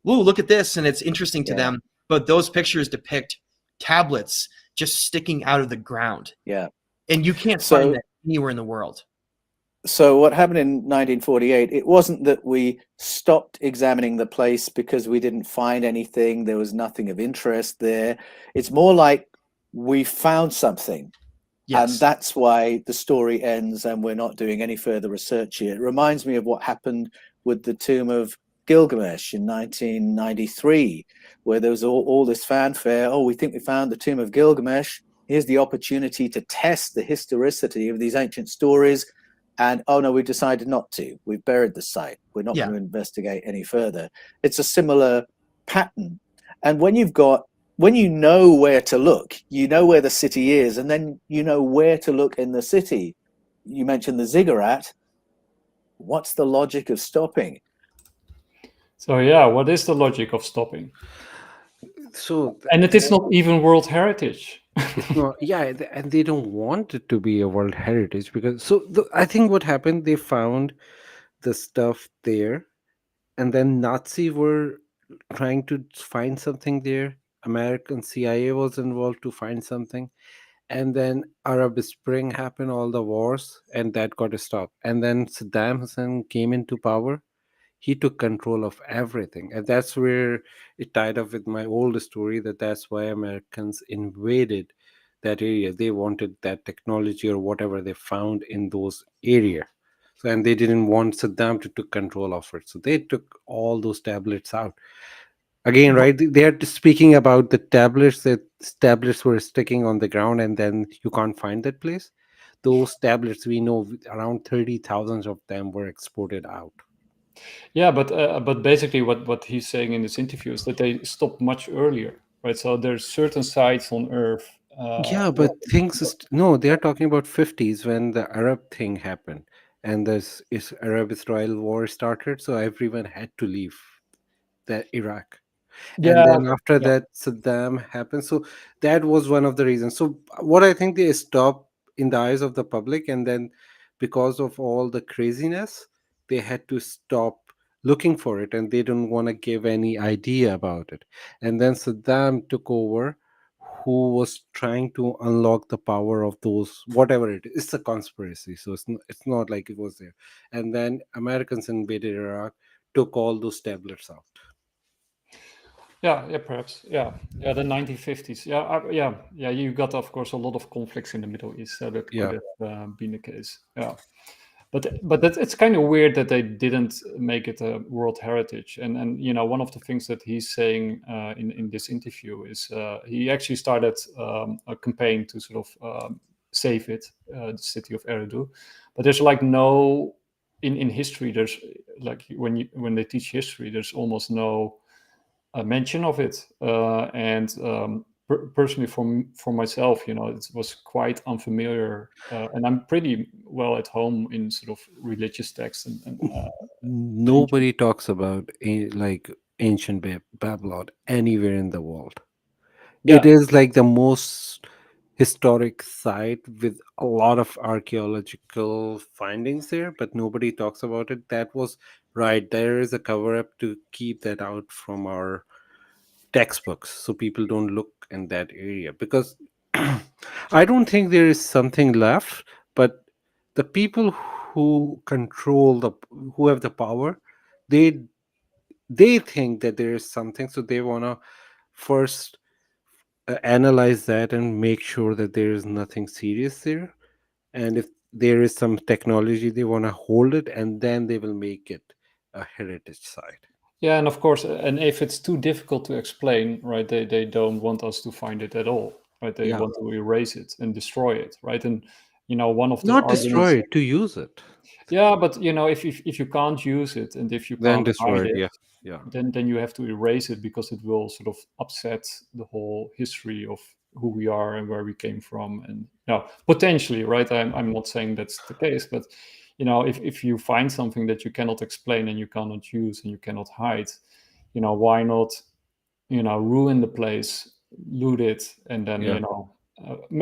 "Ooh, look at this," and it's interesting to them. But those pictures depict tablets just sticking out of the ground. Yeah. And you can't find that anywhere in the world. So what happened in 1948, it wasn't that we stopped examining the place because we didn't find anything, there was nothing of interest there. It's more like we found something. Yes. And that's why the story ends and we're not doing any further research here. It reminds me of what happened with the tomb of Gilgamesh in 1993, where there was all this fanfare. Oh, we think we found the tomb of Gilgamesh. Here's the opportunity to test the historicity of these ancient stories. And oh no, we decided not to. We've buried the site. We're not going to investigate any further. It's a similar pattern. And when you know where to look, you know where the city is, and then you know where to look in the city. You mentioned the ziggurat. What's the logic of stopping? So yeah, what is the logic of stopping? So And it is not even World Heritage. and they don't want it to be a World Heritage because I think what happened, they found the stuff there, and then Nazi were trying to find something there. American CIA was involved to find something, and then Arab Spring happened, all the wars, and that got stopped. And then Saddam Hussein came into power. He took control of everything, and that's where it tied up with my old story, that's why Americans invaded that area. They wanted that technology or whatever they found in those area. So, and they didn't want Saddam to take control of it, so they took all those tablets out again, right? They are speaking about the tablets, that tablets were sticking on the ground and then you can't find that place. Those tablets, we know around 30,000 of them were exported out. Yeah, but basically what he's saying in this interview is that they stopped much earlier, right? So there's certain sites on Earth. Yeah, but no, they are talking about 50s when the Arab thing happened, and this is Arab-Israel war started, so everyone had to leave the Iraq. And then after that, Saddam happened. So that was one of the reasons. So what I think, they stopped in the eyes of the public, and then because of all the craziness, they had to stop looking for it, and they don't want to give any idea about it. And then Saddam took over, who was trying to unlock the power of those, whatever it is. It's a conspiracy, so it's not like it was there. And then Americans invaded Iraq, took all those tablets out. Yeah, perhaps. Yeah, the 1950s. Yeah. You got, of course, a lot of conflicts in the Middle East, so that Yeah. could have been the case. Yeah, but it's kind of weird that they didn't make it a World Heritage. And one of the things that he's saying in this interview is he actually started a campaign to sort of save it, the city of Eridu. But there's like no in history. There's like when they teach history, there's almost no mention of it. Personally, for myself, it was quite unfamiliar, and I'm pretty well at home in sort of religious texts and Nobody talks about like ancient Babylon anywhere in the world. yeah. It is like the most historic site with a lot of archaeological findings there, but nobody talks about it. That was right. There is a cover up to keep that out from our textbooks so people don't look in that area, because I don't think there is something left, but the people who control the who have the power, they they think that there is something, so they want to first analyze that and make sure that there is nothing serious there. And if there is some technology, they want to hold it, and then they will make it a heritage site. Yeah, and of course, and if it's too difficult to explain, right, they don't want us to find it at all, right? They Yeah. want to erase it and destroy it, right? And one of the Not arguments, destroy it, to use it. yeah, but if you can't use it and if you Then can't destroy hide it. it, Yeah. Yeah. then you have to erase it because it will sort of upset the whole history of who we are and where we came from. And potentially, right? I'm not saying that's the case, but if you find something that you cannot explain and you cannot use and you cannot hide, why not ruin the place, loot it, and then Yeah.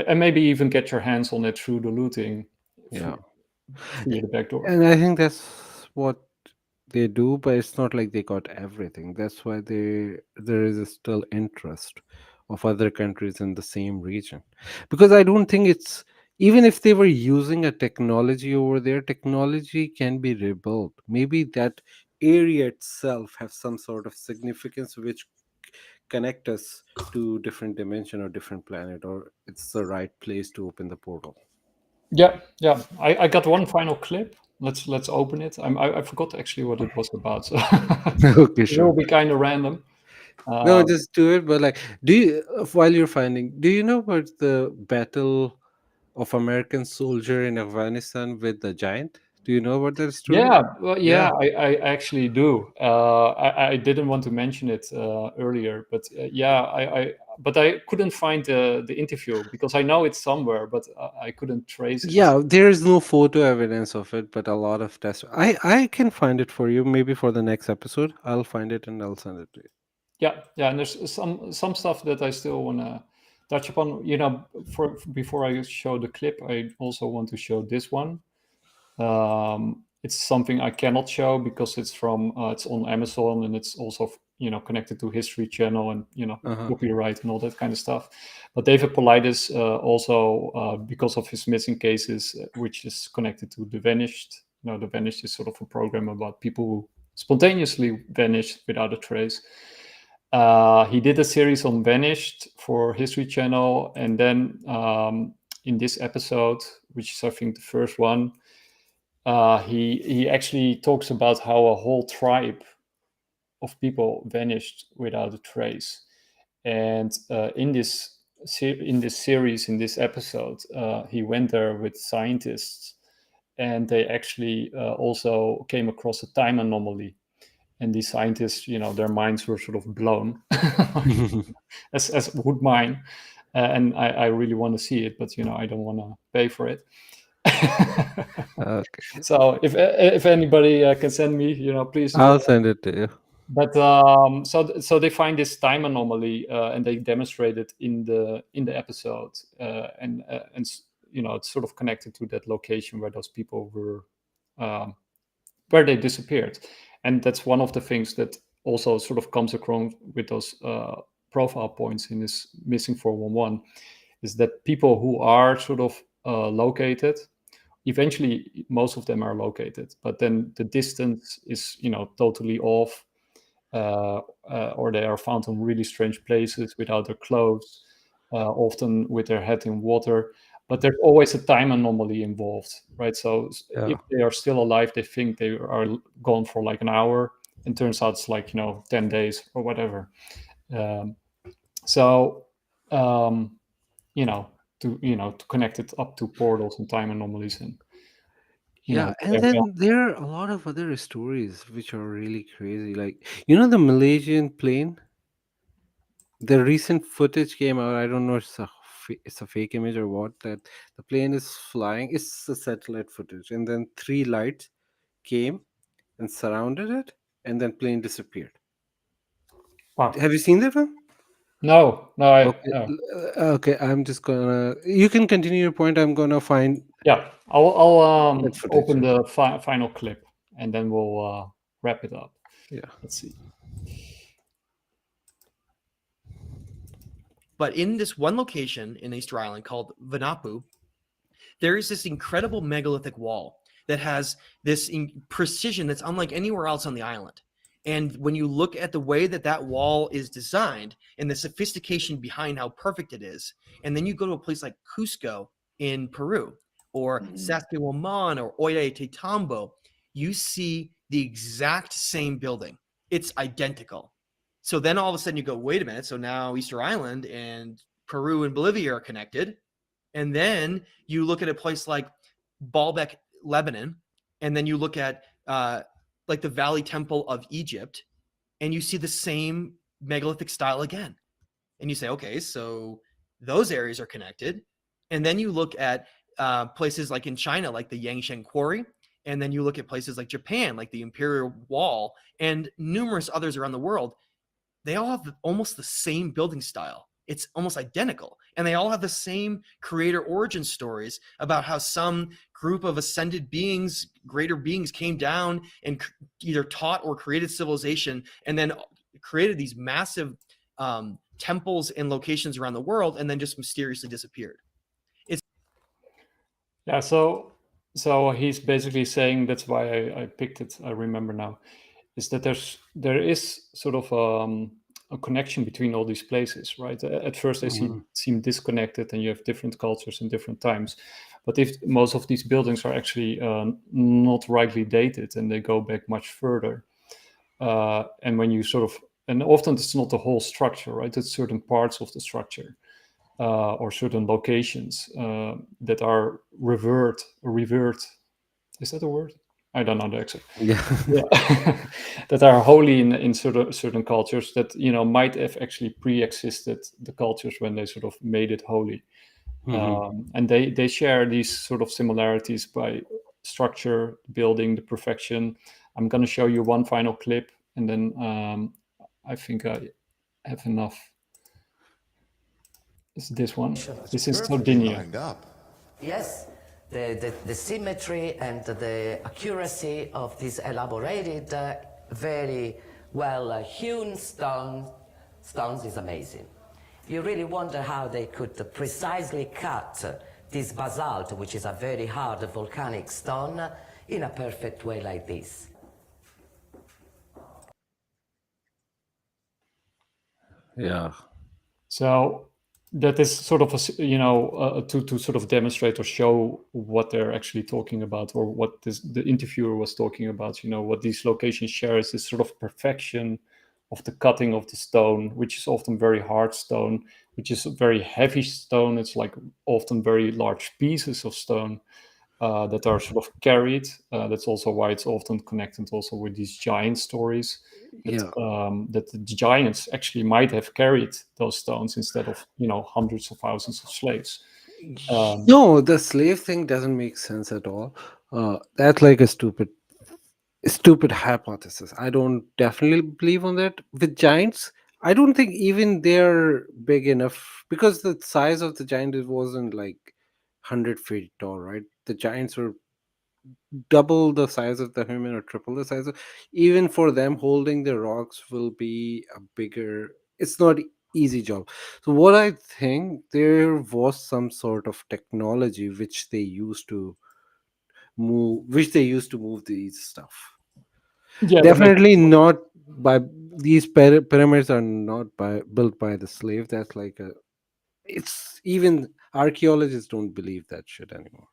and maybe even get your hands on it through the looting Yeah. via the back door. And I think that's what they do, but it's not like they got everything. That's why there is a still interest of other countries in the same region. Because I don't think it's, even if they were using a technology over there, technology can be rebuilt. Maybe that area itself has some sort of significance which connect us to different dimension or different planet, or it's the right place to open the portal. Yeah. I got one final clip. Let's open it. I forgot actually what it was about, so Okay, it will sure. be kind of random. No, Uh, just do it. But like, do you, while you're finding, do you know about the battle of American soldier in Afghanistan with the giant? Do you know about that story? yeah, well, Yeah. yeah, I actually do. I didn't want to mention it earlier, but yeah, but I couldn't find the interview because I know it's somewhere, but I couldn't trace it. Yeah, there is no photo evidence of it, but a lot of tests. I can find it for you. Maybe for the next episode, I'll find it and I'll send it to you. Yeah, and there's some stuff that I still want to touch upon. For before I show the clip, I also want to show this one. It's something I cannot show because it's from it's on Amazon and it's also connected to History Channel and copyright and all that kind of stuff. But David Paulides also because of his missing cases, which is connected to The Vanished. The Vanished is sort of a program about people who spontaneously vanished without a trace. He did a series on Vanished for History Channel, and then in this episode, which is I think the first one, he actually talks about how a whole tribe of people vanished without a trace. And in this series, in this episode, he went there with scientists, and they actually also came across a time anomaly. And these scientists, their minds were sort of blown, as would mine. And I really want to see it, but I don't want to pay for it. Okay. So if anybody can send me, please do. I'll send it to you. But so they find this time anomaly and they demonstrate it in the episode, and it's sort of connected to that location where those people were, where they disappeared, and that's one of the things that also sort of comes across with those profile points in this missing 411 is that people who are sort of located, eventually most of them are located, but then the distance is, totally off, or they are found in really strange places without their clothes, often with their head in water. But there's always a time anomaly involved, right? So Yeah. if they are still alive, they think they are gone for like an hour, and turns out it's like 10 days or whatever. So to connect it up to portals and time anomalies, and Yeah, and they're- then there are a lot of other stories which are really crazy. Like, the Malaysian plane, the recent footage came out. I don't know if it's a fake image or what, that the plane is flying. It's a satellite footage, and then three lights came and surrounded it, and then plane disappeared. Wow. Have you seen that one? No, Okay, okay. I'm just gonna. You can continue your point. I'm gonna find. Yeah, I'll That footage, open the final clip, and then we'll wrap it up. Yeah. Let's see. But in this one location in Easter Island called Vanapu, there is this incredible megalithic wall that has this precision that's unlike anywhere else on the island. And when you look at the way that that wall is designed and the sophistication behind how perfect it is, and then you go to a place like Cusco in Peru, or Saskatchewan or Ollantaytambo, you see the exact same building. It's identical. So then all of a sudden you go, wait a minute. So now Easter Island and Peru and Bolivia are connected. And then you look at a place like Baalbek, Lebanon, and then you look at like the Valley Temple of Egypt, and you see the same megalithic style again. And you say, okay, so those areas are connected. And then you look at places like in China, like the Yangshan Quarry, and then you look at places like Japan, like the Imperial Wall, and numerous others around the world. They all have almost the same building style. It's almost identical. And they all have the same creator origin stories about how some group of ascended beings, greater beings, came down and either taught or created civilization, and then created these massive temples and locations around the world, and then just mysteriously disappeared. Yeah, so he's basically saying, that's why I picked it, I remember now, is that there is sort of a connection between all these places, right? At first they seem disconnected, and you have different cultures in different times. But if most of these buildings are actually not rightly dated, and they go back much further, and when you and often it's not the whole structure, right? It's certain parts of the structure, or certain locations that are revert. Is that a word? I don't know the exact. Yeah. That are holy in certain cultures that might have actually pre-existed the cultures when they sort of made it holy. And they share these sort of similarities by structure, building, the perfection. I'm going to show you one final clip, and then I think I have enough. It's this one. This is Sardinia. Lined up. Yes, the symmetry and the accuracy of these elaborated, very well hewn stones is amazing. You really wonder how they could precisely cut this basalt, which is a very hard volcanic stone, in a perfect way like this. Yeah. So that is sort of to sort of demonstrate or show what they're actually talking about, or what the interviewer was talking about. What these locations share is this sort of perfection of the cutting of the stone, which is often very hard stone, which is a very heavy stone. It's like often very large pieces of stone that are sort of carried. That's also why it's often connected also with these giant stories. That the giants actually might have carried those stones instead of hundreds of thousands of slaves. No, the slave thing doesn't make sense at all. That's like a stupid hypothesis. I don't definitely believe on that. With giants, I don't think even they're big enough, because the size of the giant, it wasn't like 100 feet tall, right? The giants were double the size of the human, or triple the size of. Even for them, holding the rocks will be a bigger. It's not easy job. So what I think, there was some sort of technology which they used to move these stuff. Yeah, that makes Definitely not by these pyramids are not built by the slave. That's like a, it's even archaeologists don't believe that shit anymore.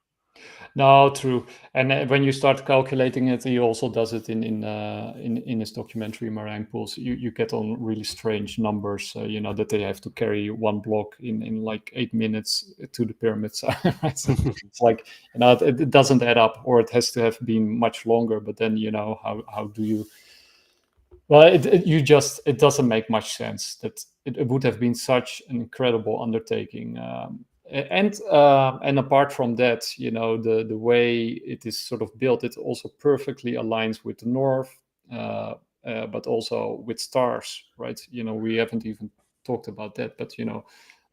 no, true. And when you start calculating it, he also does it in his documentary Marijn Poels. You get on really strange numbers. That they have to carry one block in like 8 minutes to the pyramids. Right? So it's like it doesn't add up, or it has to have been much longer. But then how do you? Well, it doesn't make much sense that it would have been such an incredible undertaking. And apart from that, the way it is sort of built, it also perfectly aligns with the north, but also with stars, right? We haven't even talked about that, but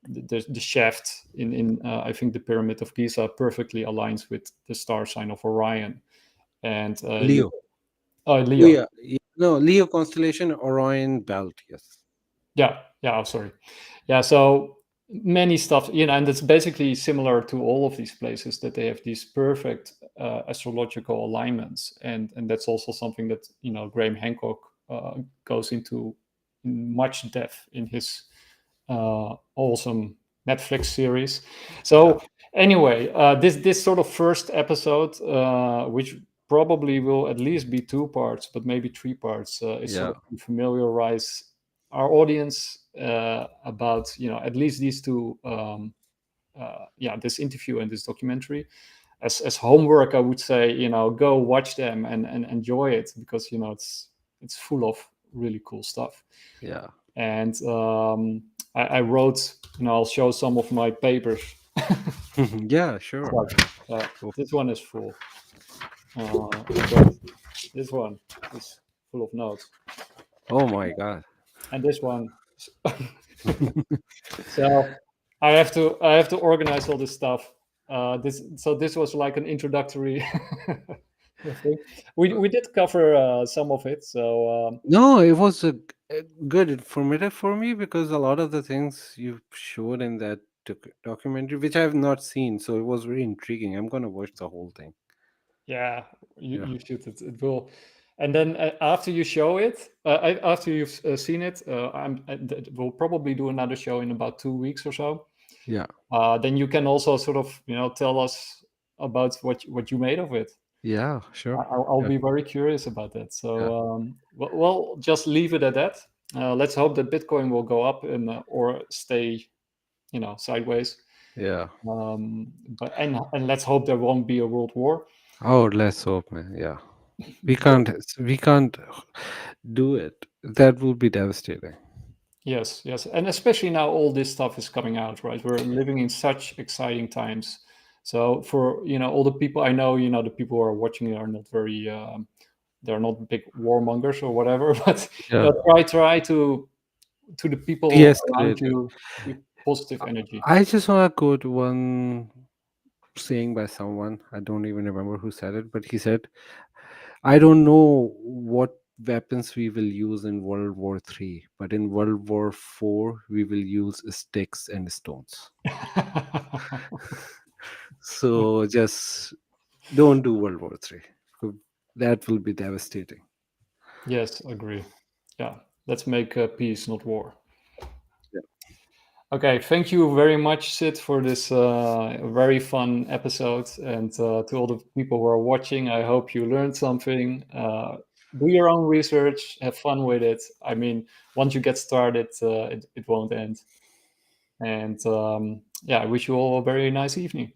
the shaft in I think the Pyramid of Giza perfectly aligns with the star sign of Orion, and Leo. Leo. Yeah, no, Leo constellation, Orion belt. Yes. Yeah, oh, sorry. Yeah, so many stuff, and it's basically similar to all of these places that they have these perfect astrological alignments, and that's also something that Graham Hancock goes into in much depth in his awesome Netflix series. So anyway, this sort of first episode, which probably will at least be 2 parts, but maybe 3 parts, is sort of to familiarize our audience about at least these two this interview and this documentary. As homework, I would say go watch them and enjoy it, because it's full of really cool stuff. Yeah. And I wrote, I'll show some of my papers. Yeah, sure. This one is full. This one is full of notes. Oh my god. And this one. So I have to organize all this stuff. This was like an introductory thing. We did cover some of it. So No, it was a good informative for me, because a lot of the things you showed in that documentary, which I have not seen, so it was very intriguing. I'm gonna watch the whole thing. yeah, you should. It will. And then after you show it, after you've seen it, we'll probably do another show in about 2 weeks or so. Yeah. Then you can also sort of tell us about what you made of it. Yeah, sure. I'll be very curious about that. So we'll just leave it at that. Let's hope that Bitcoin will go up or stay, sideways. Yeah. But let's hope there won't be a world war. Oh, let's hope, man. Yeah. We can't do it. That will be devastating. Yes, and especially now all this stuff is coming out, right? We're living in such exciting times. So for all the people I know, the people who are watching it are not very, they're not big warmongers or whatever. But try to the people around you with positive energy. I just want to quote one saying by someone. I don't even remember who said it, but he said, "I don't know what weapons we will use in World War III, but in World War IV, we will use sticks and stones." So just don't do World War III. That will be devastating. Yes, agree. Yeah, let's make peace, not war. Yeah. Okay, thank you very much, Sid, for this very fun episode. And to all the people who are watching, I hope you learned something. Do your own research, have fun with it. I mean, once you get started, it won't end. And I wish you all a very nice evening.